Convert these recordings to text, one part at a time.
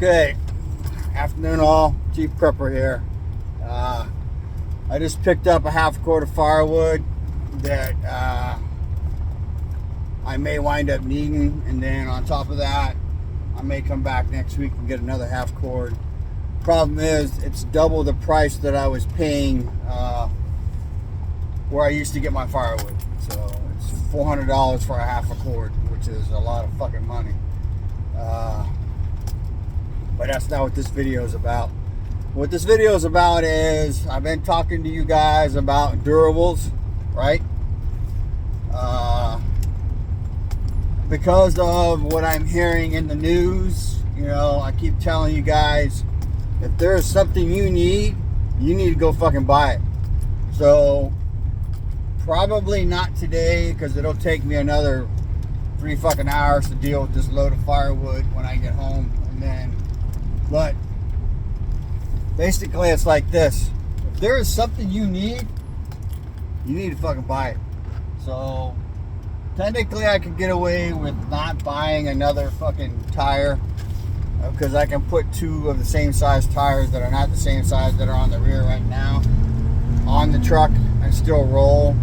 Okay, afternoon all, Chief Prepper here. I just picked up a half quart of firewood that I may wind up needing, and then on top of that, I may come back next week and get another half quart. Problem is, it's double the price that I was paying where I used to get my firewood. So it's $400 for a half a quart, which is a lot of fucking money. But that's not what this video is about. What this video is about is I've been talking to you guys about durables, right? Because of what I'm hearing in the news, you know, I keep telling you guys, if there's something you need to go fucking buy it. So probably not today, because it'll take me another 3 fucking hours to deal with this load of firewood when I get home. But basically it's like this: if there is something you need to fucking buy it. So technically I could get away with not buying another fucking tire, because I can put 2 of the same size tires that are not the same size that are on the rear right now on the truck and still roll.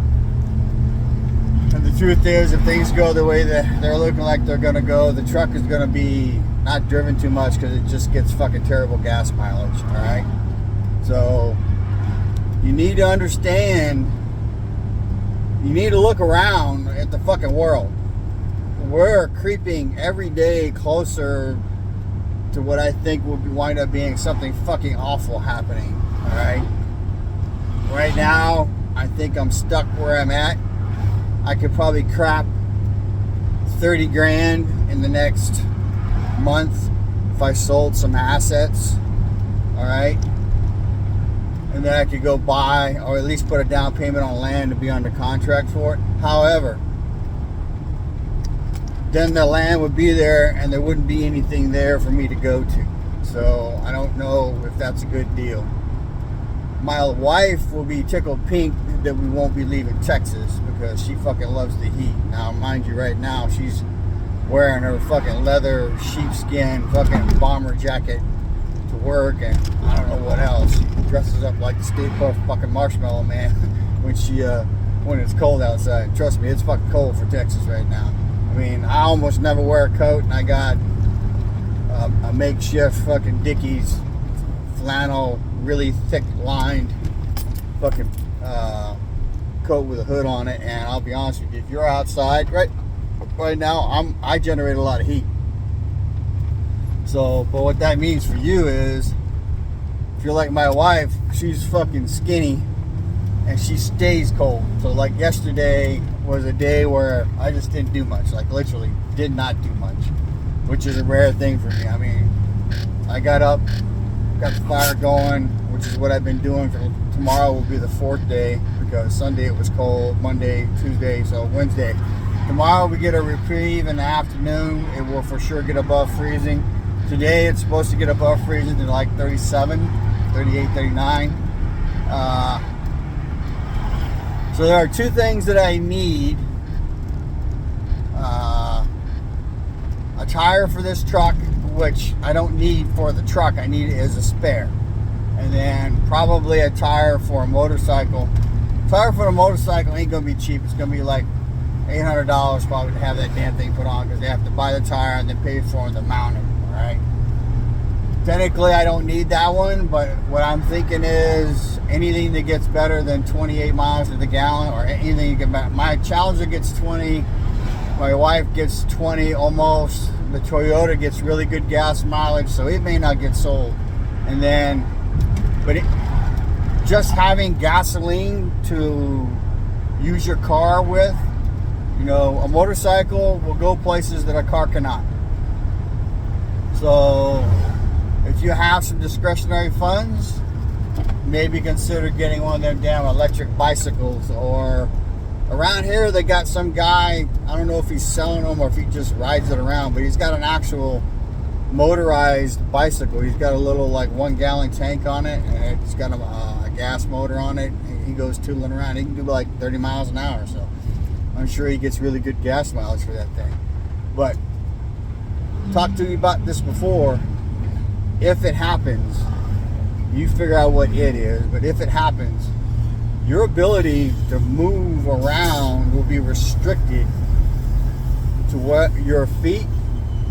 And the truth is, if things go the way that they're looking like they're gonna go, the truck is gonna be not driven too much, because it just gets fucking terrible gas mileage. All right, so you need to understand, you need to look around at the fucking world. We're creeping every day closer to what I think will wind up being something fucking awful happening. All right, right now I think I'm stuck where I'm at. I could probably crap 30 grand in the next month if I sold some assets. All right, and then I could go buy, or at least put a down payment on land to be under contract for it. However, then the land would be there and there wouldn't be anything there for me to go to. So I don't know if that's a good deal. My wife will be tickled pink that we won't be leaving Texas, because she fucking loves the heat. Now, mind you, right now she's wearing her fucking leather sheepskin fucking bomber jacket to work, and I don't know what else. She dresses up like the Stay Puft fucking Marshmallow Man when it's cold outside. Trust me, it's fucking cold for Texas right now. I mean, I almost never wear a coat, and I got a makeshift fucking Dickies flannel, really thick lined fucking coat with a hood on it. And I'll be honest with you, if you're outside right now, I generate a lot of heat. So, but what that means for you is, if you're like my wife, she's fucking skinny and she stays cold. So like yesterday was a day where I just didn't do much, like literally did not do much, which is a rare thing for me. I mean, I got up, got the fire going, which is what I've been doing. For tomorrow will be the 4th day, because Sunday it was cold, Monday, Tuesday, so Wednesday. Tomorrow we get a reprieve in the afternoon. It will for sure get above freezing. Today it's supposed to get above freezing to like 37, 38, 39. So there are 2 things that I need. A tire for this truck, which I don't need for the truck, I need it as a spare. And then probably a tire for a motorcycle. Tire for a motorcycle ain't gonna be cheap. It's gonna be like $800 probably to have that damn thing put on, because they have to buy the tire and then pay for it to mount it. All right. Technically, I don't need that one, but what I'm thinking is anything that gets better than 28 miles to the gallon, or anything you get back. My Challenger gets 20. My wife gets 20 almost. The Toyota gets really good gas mileage, so it may not get sold. And then, just having gasoline to use your car with, you know, a motorcycle will go places that a car cannot. So if you have some discretionary funds, maybe consider getting one of them damn electric bicycles. Or around here they got some guy, I don't know if he's selling them or if he just rides it around, but he's got an actual motorized bicycle. He's got a little like 1 gallon tank on it, and it's got a gas motor on it. He goes tooling around. He can do like 30 miles an hour, so I'm sure he gets really good gas mileage for that thing. But talked to you about this before. if it happens, you figure out what it is, but if it happens, your ability to move around will be restricted to what your feet,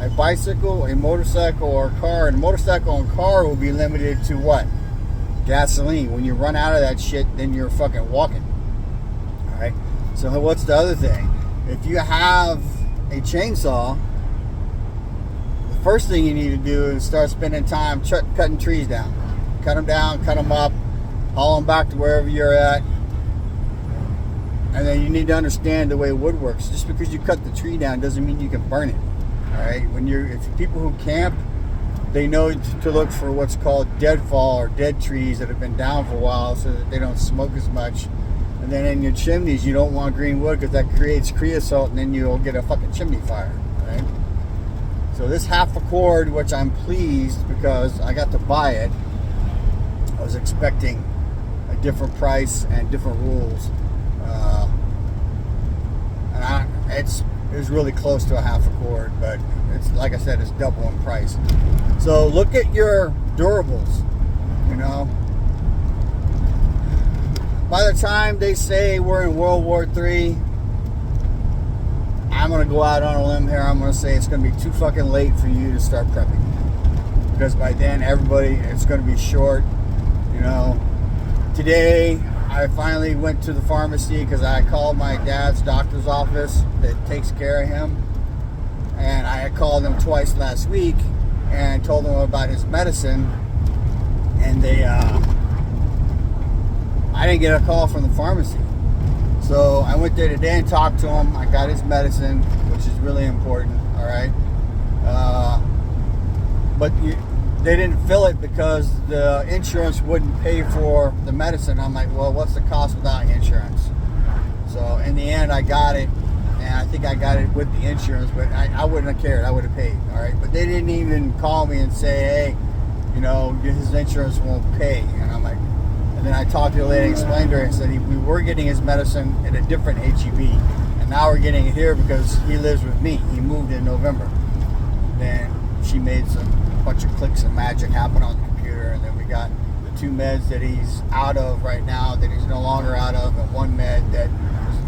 a bicycle, a motorcycle, or a car. And a motorcycle and car will be limited to what? Gasoline. When you run out of that shit, then you're fucking walking. All right. So what's the other thing? If you have a chainsaw, the first thing you need to do is start spending time cutting trees down. Cut them down, cut them up, haul them back to wherever you're at. And then you need to understand the way wood works. Just because you cut the tree down doesn't mean you can burn it. All right. If people who camp, they know to look for what's called deadfall or dead trees that have been down for a while, so that they don't smoke as much. And then in your chimneys, you don't want green wood because that creates creosote, and then you'll get a fucking chimney fire. Right. So this half a cord, which I'm pleased because I got to buy it. I was expecting a different price and different rules. It's really close to a half a cord, but it's, like I said, it's double in price. So look at your durables, you know. By the time they say we're in World War III, I'm going to go out on a limb here. I'm going to say it's going to be too fucking late for you to start prepping. Because by then, it's going to be short, you know. Today, I finally went to the pharmacy because I called my dad's doctor's office that takes care of him. And I had called them twice last week and told them about his medicine. And I didn't get a call from the pharmacy. So I went there today and talked to him. I got his medicine, which is really important, all right? But they didn't fill it because the insurance wouldn't pay for the medicine. I'm like, well, what's the cost without insurance? So in the end, I got it, and I think I got it with the insurance, but I wouldn't have cared. I would have paid, all right? But they didn't even call me and say, hey, you know, his insurance won't pay. And I'm like, and then I talked to the lady, explained to her, and said we were getting his medicine at a different HEB, and now we're getting it here because he lives with me. He moved in November. Then she made a bunch of clicks and magic happen on the computer, and then we got the 2 meds that he's out of right now, that he's no longer out of, and 1 med that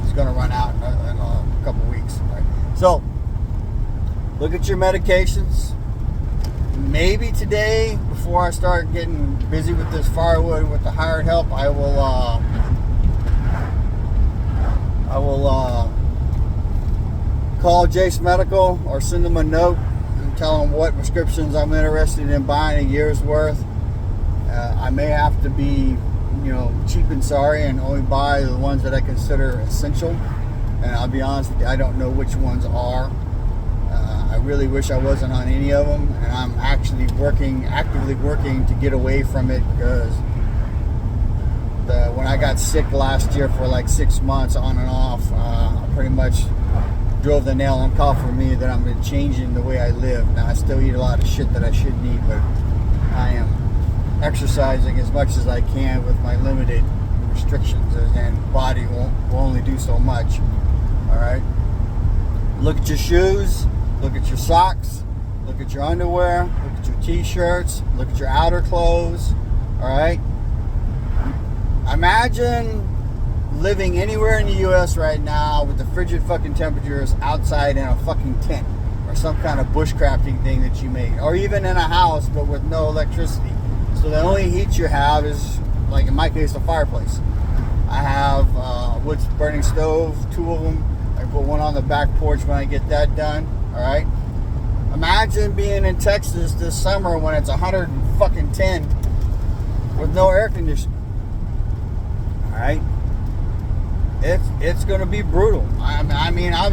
is going to run out in a couple weeks. Right? So look at your medications. Maybe today, before I start getting busy with this firewood with the hired help, I will call Jace Medical or send them a note and tell them what prescriptions I'm interested in buying a year's worth. I may have to be, you know, cheap and sorry and only buy the ones that I consider essential. And I'll be honest with you, I don't know which ones are. I really wish I wasn't on any of them, and I'm actually actively working to get away from it, because when I got sick last year for like 6 months on and off, I pretty much drove the nail on coffin for me that I'm changing the way I live. Now, I still eat a lot of shit that I shouldn't eat, but I am exercising as much as I can with my limited restrictions, and body will only do so much. All right. Look at your shoes. Look at your socks. Look at your underwear. Look at your t-shirts. Look at your outer clothes. All right. Imagine living anywhere in the U.S. right now with the frigid fucking temperatures outside in a fucking tent or some kind of bushcrafting thing that you made, or even in a house but with no electricity. So the only heat you have is, like in my case, a fireplace. I have a wood burning stove, 2 of them. I put one on the back porch when I get that done. All right. Imagine being in Texas this summer when it's 110 with no air conditioning. All right. It's going to be brutal. I mean, I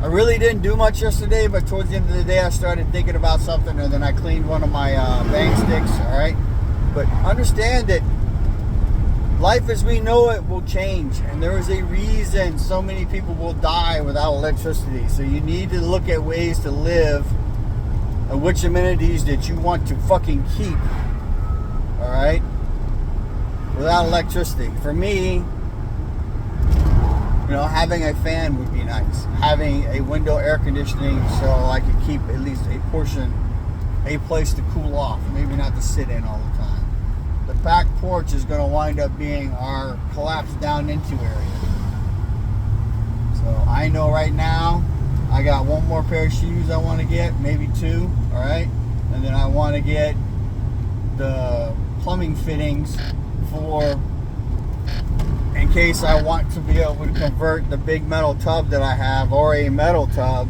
really didn't do much yesterday, but towards the end of the day, I started thinking about something, and then I cleaned one of my bang sticks. All right. But understand that life as we know it will change, and there is a reason so many people will die without electricity. So you need to look at ways to live and which amenities that you want to fucking keep, all right, without electricity. For me, you know, having a fan would be nice. Having a window air conditioning so I could keep at least a portion a place to cool off, maybe not to sit in all the time. The back porch is going to wind up being our collapsed down into area. So I know right now I got one more pair of shoes I want to get, maybe two, all right? And then I want to get the plumbing fittings for, in case I want to be able to convert the big metal tub that I have, or a metal tub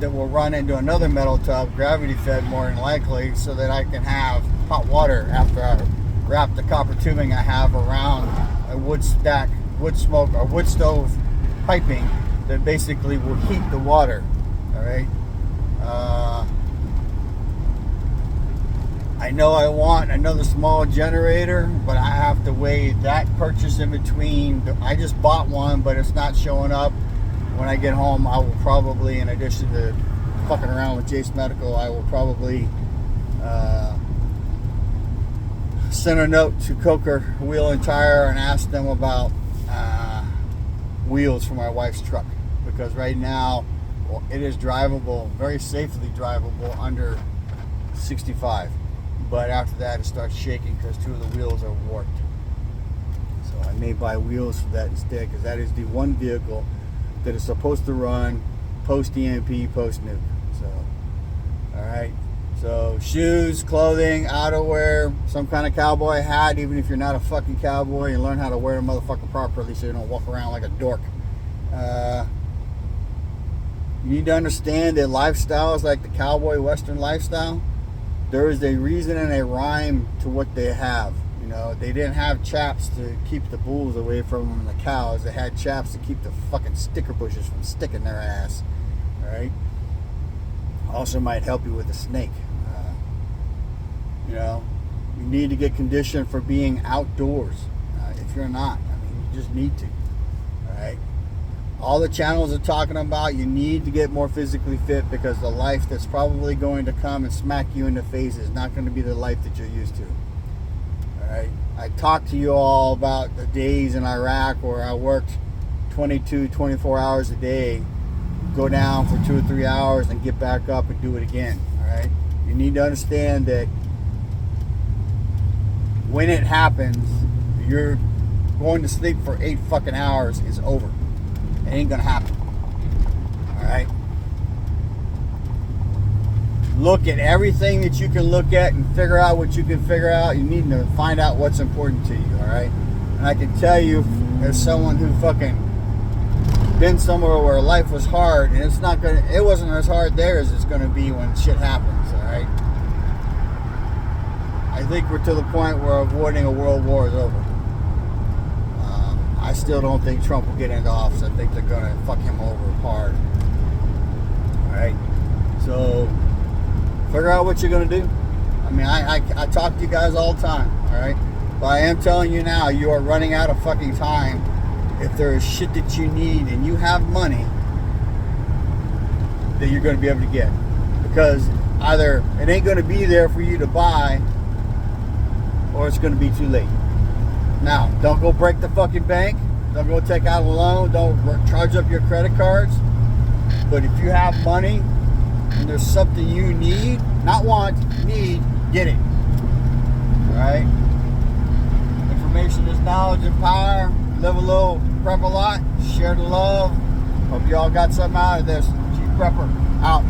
that will run into another metal tub, gravity fed more than likely, so that I can have hot water after I wrap the copper tubing I have around a wood stack, wood smoke, or wood stove piping that basically will heat the water. All right. I know I want another small generator, but I have to weigh that purchase in between. I just bought one, but it's not showing up. When I get home, I will probably, in addition to fucking around with Jace Medical, I will probably send a note to Coker Wheel and Tire and ask them about wheels for my wife's truck, because right now it is drivable, very safely drivable under 65, but after that it starts shaking because two of the wheels are warped. So I may buy wheels for that instead, because that is the one vehicle that is supposed to run post EMP, post nuke. So all right, so shoes, clothing, outerwear, some kind of cowboy hat, even if you're not a fucking cowboy, and learn how to wear a motherfucker properly so you don't walk around like a dork. You need to understand that lifestyle is like the cowboy western lifestyle. There is a reason and a rhyme to what they have. You know, they didn't have chaps to keep the bulls away from them and the cows. They had chaps to keep the fucking sticker bushes from sticking their ass. All right. Also might help you with a snake. You know, you need to get conditioned for being outdoors. If you're not, I mean, you just need to. All right. All the channels are talking about you need to get more physically fit, because the life that's probably going to come and smack you in the face is not going to be the life that you're used to. All right. I talked to you all about the days in Iraq where I worked 22, 24 hours a day, go down for 2 or 3 hours and get back up and do it again. All right. You need to understand that when it happens, you're going to sleep for 8 fucking hours is over. It ain't gonna happen. Alright? Look at everything that you can look at and figure out what you can figure out. You need to find out what's important to you, alright? And I can tell you, as someone who fucking been somewhere where life was hard, and it wasn't as hard there as it's gonna be when shit happens, alright? I think we're to the point where avoiding a world war is over. I still don't think Trump will get into office. I think they're going to fuck him over hard. Alright? So, figure out what you're going to do. I mean, I talk to you guys all the time. Alright? But I am telling you now, you are running out of fucking time. If there is shit that you need and you have money that you're going to be able to get. Because either it ain't going to be there for you to buy, or it's going to be too late. Now, don't go break the fucking bank. Don't go take out a loan. Don't charge up your credit cards. But if you have money and there's something you need, not want, need, get it. Alright? Information is knowledge and power. Live a little, prep a lot. Share the love. Hope you all got something out of this. Chief Prepper, out.